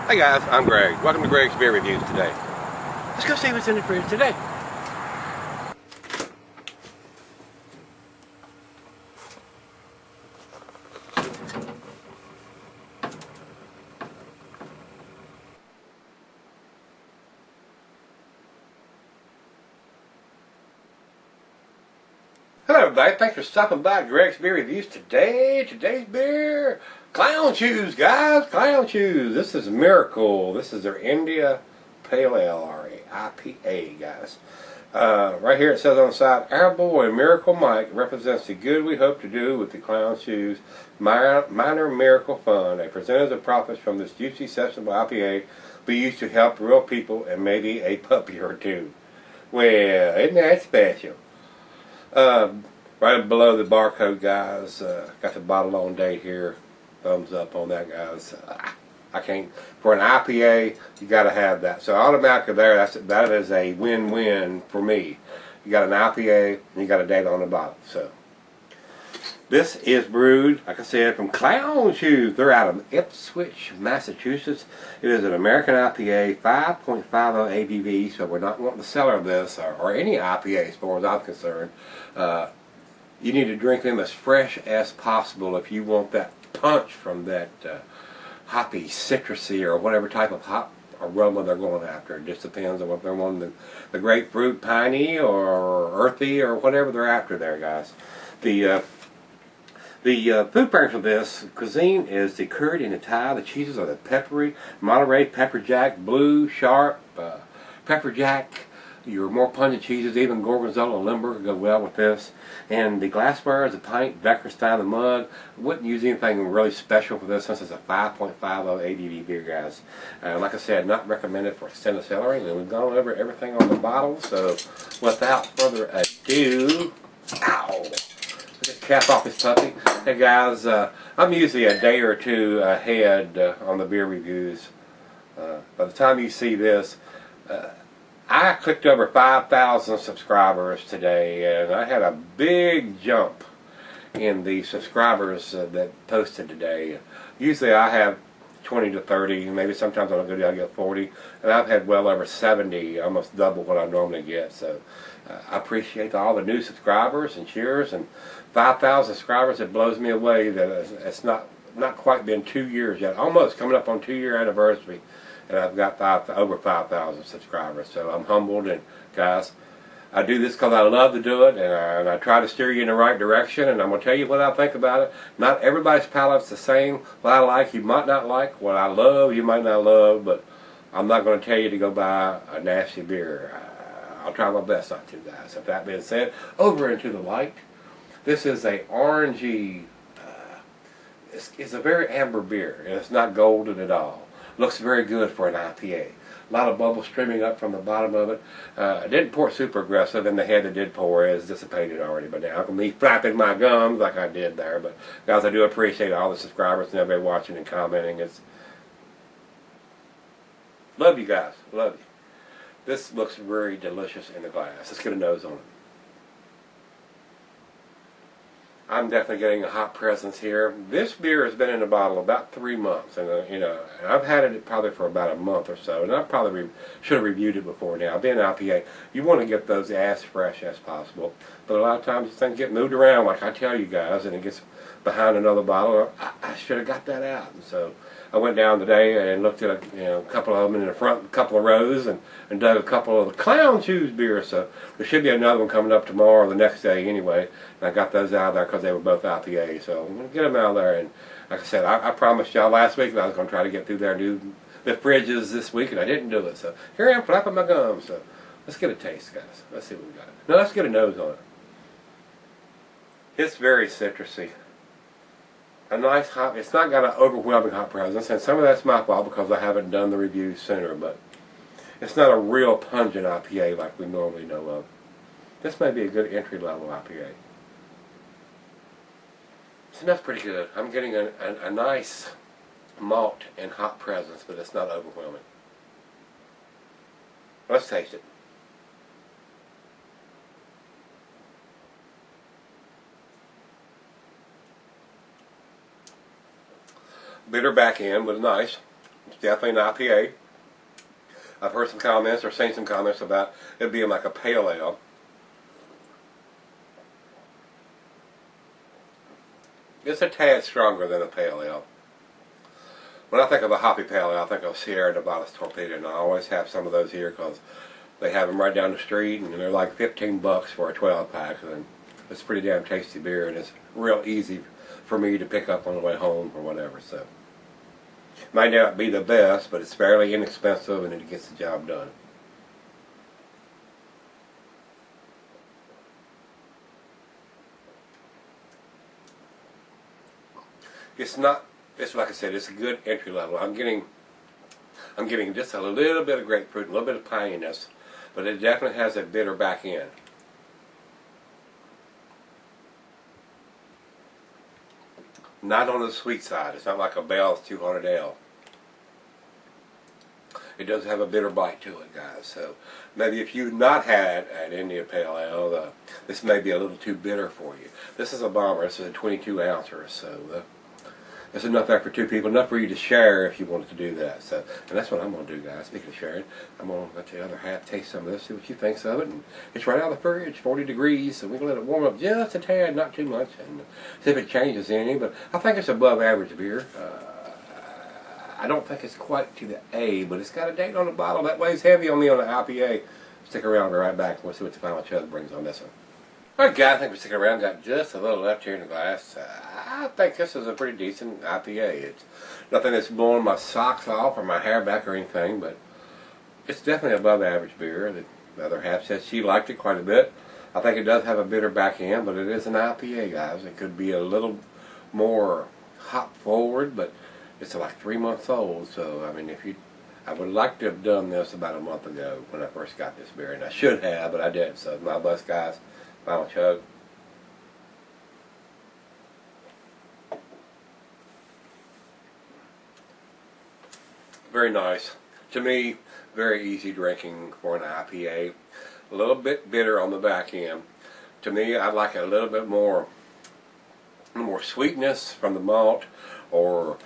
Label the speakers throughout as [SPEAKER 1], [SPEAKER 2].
[SPEAKER 1] Hey guys, I'm Greg. Welcome to Greg's Beer Reviews today. Let's go see what's in the fridge today. Hello everybody, thanks for stopping by Greg's Beer Reviews today. Today's beer, Clown Shoes, guys, Clown Shoes. This is Miracle. This is their India Pale Ale, or IPA, guys. Right here it says on the side, our boy Miracle Mike represents the good we hope to do with the Clown Shoes Minor Miracle Fund. A percentage of profits from this juicy sessionable IPA be used to help real people and maybe a puppy or two. Well, isn't that special? Right below the barcode, guys, got the bottle on date here. Thumbs up on that, guys. I can't, for an IPA, you got to have that. So automatically there, that is a win-win for me. You got an IPA and you got a date on the bottle. So this is brewed, like I said, from Clown Shoes. They're out of Ipswich, Massachusetts. It is an American IPA, 5.50 ABV. So we're not wanting the seller of this or any IPA as far as I'm concerned. You need to drink them as fresh as possible if you want that punch from that hoppy, citrusy, or whatever type of hop aroma they're going after. It just depends on what they're wanting, the grapefruit, piney, or earthy, or whatever they're after there, guys. The food pairing for this cuisine is the curd and the Thai. The cheeses are the peppery, Monterey, pepper jack, blue, sharp, pepper jack. Your more pungent cheeses, even Gorgonzola and Limburger go well with this. And the glassware is a pint, Beckerstein the mug. Wouldn't use anything really special for this since it's a 5.50 ABV beer, guys. Like I said, not recommended for extended celery. And we've gone over everything on the bottle. So without further ado, ow! Just cap off this puppy. Hey guys, I'm usually a day or two ahead on the beer reviews. By the time you see this, I clicked over 5,000 subscribers today, and I had a big jump in the subscribers that posted today. Usually I have 20 to 30, maybe sometimes on a good day I get 40, and I've had well over 70, almost double what I normally get. So I appreciate all the new subscribers and cheers, and 5,000 subscribers. It blows me away that it's not quite been 2 years yet, almost coming up on 2-year anniversary. And I've got over 5,000 subscribers. So I'm humbled, and guys, I do this because I love to do it, and I try to steer you in the right direction, and I'm going to tell you what I think about it. Not everybody's palate's the same. What I like, you might not like. What I love, you might not love, but I'm not going to tell you to go buy a nasty beer. I'll try my best not to, guys. With that being said, over into the light. This is a orangey, it's a very amber beer, and it's not golden at all. Looks very good for an IPA. A lot of bubbles streaming up from the bottom of it. I didn't pour super aggressive, and the head that did pour is dissipated already. But now I'm going to be flapping my gums like I did there. But guys, I do appreciate all the subscribers and everybody watching and commenting. Love you guys. Love you. This looks very delicious in the glass. Let's get a nose on it. I'm definitely getting a hot presence here. This beer has been in the bottle about 3 months, and and I've had it probably for about a month or so, and I probably should have reviewed it before now. Being an IPA, you want to get those as fresh as possible, but a lot of times things get moved around, like I tell you guys, and it gets behind another bottle. I should have got that out, and so I went down today and looked at a couple of them in the front, couple of rows, and dug a couple of the Clown Shoes beers. So there should be another one coming up tomorrow or the next day anyway. And I got those out of there because they were both IPA. So I'm going to get them out of there. And like I said, I promised y'all last week that I was going to try to get through there and do the fridges this week, and I didn't do it. So here I am flapping my gums. So let's get a taste, guys. Let's see what we got. Now let's get a nose on it. It's very citrusy. A nice hop. It's not got an overwhelming hop presence, and some of that's my fault because I haven't done the review sooner, but it's not a real pungent IPA like we normally know of. This may be a good entry-level IPA. So that's pretty good. I'm getting a nice malt and hop presence, but it's not overwhelming. Let's taste it. Bitter back end, but nice. It's definitely an IPA. I've heard some comments or seen some comments about it being like a pale ale. It's a tad stronger than a pale ale. When I think of a hoppy pale ale, I think of Sierra Nevada's Torpedo, and I always have some of those here because they have them right down the street, and they're like 15 bucks for a 12-pack, and it's pretty damn tasty beer, and it's real easy for me to pick up on the way home or whatever. So, might not be the best, but it's fairly inexpensive, and it gets the job done. It's not. It's like I said. It's a good entry level. I'm getting just a little bit of grapefruit, a little bit of pininess, but it definitely has a bitter back end. Not on the sweet side. It's not like a Bell's 200 Ale. It does have a bitter bite to it, guys. So maybe if you've not had an India Pale Ale, this may be a little too bitter for you. This is a bomber. This is a 22 ouncer, so there's enough there for two people, enough for you to share if you wanted to do that. So, and that's what I'm going to do, guys. Speaking of sharing, I'm going to let the other half taste some of this, see what she thinks of it. And it's right out of the fridge, 40 degrees, so we're going to let it warm up just a tad, not too much, and see if it changes any. But I think it's above average beer. I don't think it's quite to the A, but it's got a date on the bottle. That weighs heavy on me on the IPA. Stick around, I'll be right back, and we'll see what the final chug brings on this one. Alright guys, thanks for sticking around. Got just a little left here in the glass. I think this is a pretty decent IPA. It's nothing that's blowing my socks off or my hair back or anything, but it's definitely above average beer. The other half says she liked it quite a bit. I think it does have a bitter back end, but it is an IPA, guys. It could be a little more hop forward, but it's like 3 months old, so I mean, I would like to have done this about a month ago when I first got this beer, and I should have, but I didn't. So my best, guys. Final chug. Very nice. To me, very easy drinking for an IPA. A little bit bitter on the back end. To me, I'd like a little bit more sweetness from the malt, or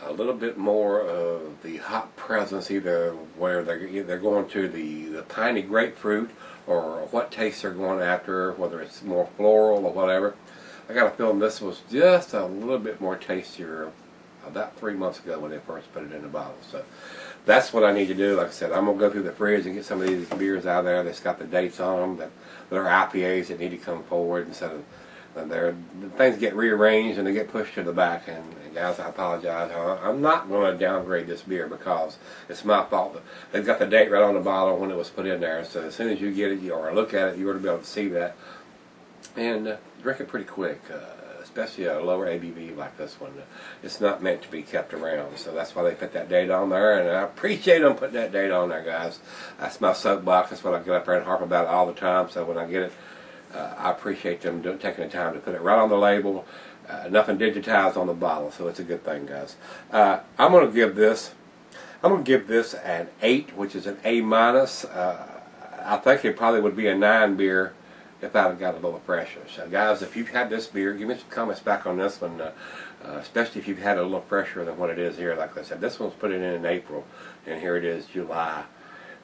[SPEAKER 1] a little bit more of the hop presence, either where they're going to the piney grapefruit, or what taste they're going after, whether it's more floral or whatever. I got a feeling this was just a little bit more tastier about 3 months ago when they first put it in the bottle. So that's what I need to do. Like I said, I'm going to go through the fridge and get some of these beers out there that's got the dates on them, that are IPAs that need to come forward instead of things get rearranged and they get pushed to the back. And guys, I apologize. I'm not going to downgrade this beer because it's my fault. They've got the date right on the bottle when it was put in there. So as soon as you get it or look at it, you ought to be able to see that. And drink it pretty quick, especially a lower ABV like this one. It's not meant to be kept around. So that's why they put that date on there. And I appreciate them putting that date on there, guys. That's my soapbox. That's what I get up there and harp about it all the time. So when I get it, I appreciate them taking the time to put it right on the label. Nothing digitized on the bottle, so it's a good thing, guys. I'm going to give this an 8, which is an A minus. I think it probably would be a 9 beer if I'd got a little fresher. So, guys, if you've had this beer, give me some comments back on this one, especially if you've had it a little fresher than what it is here. Like I said, this one's put in April, and here it is, July.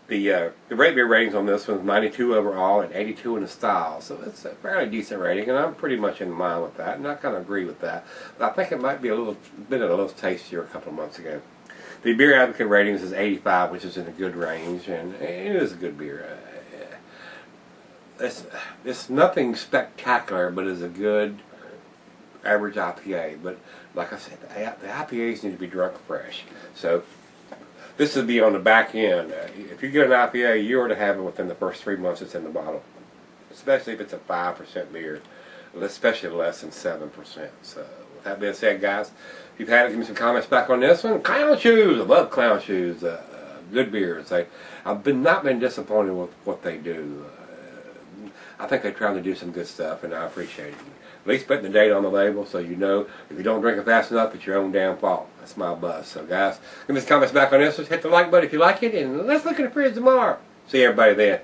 [SPEAKER 1] The rate beer ratings on this one is 92 overall and 82 in the style, so it's a fairly decent rating, and I'm pretty much in line with that, and I kind of agree with that. But I think it might be a little tastier a couple of months ago. The Beer Advocate ratings is 85, which is in a good range, and it is a good beer. It's nothing spectacular, but it's a good average IPA. But like I said, the IPAs need to be drunk fresh. So this would be on the back end. If you get an IPA, you ought to have it within the first 3 months it's in the bottle, especially if it's a 5% beer, especially less than 7%. So with that being said, guys, if you've had it, give me some comments back on this one. Clown Shoes, I love Clown Shoes. Good beers. I've not been disappointed with what they do. I think they're trying to do some good stuff, and I appreciate it. At least putting the date on the label so you know if you don't drink it fast enough, it's your own damn fault. That's my buzz. So, guys, give me some comments back on this. Just hit the like button if you like it, and let's look at the fridge tomorrow. See everybody then.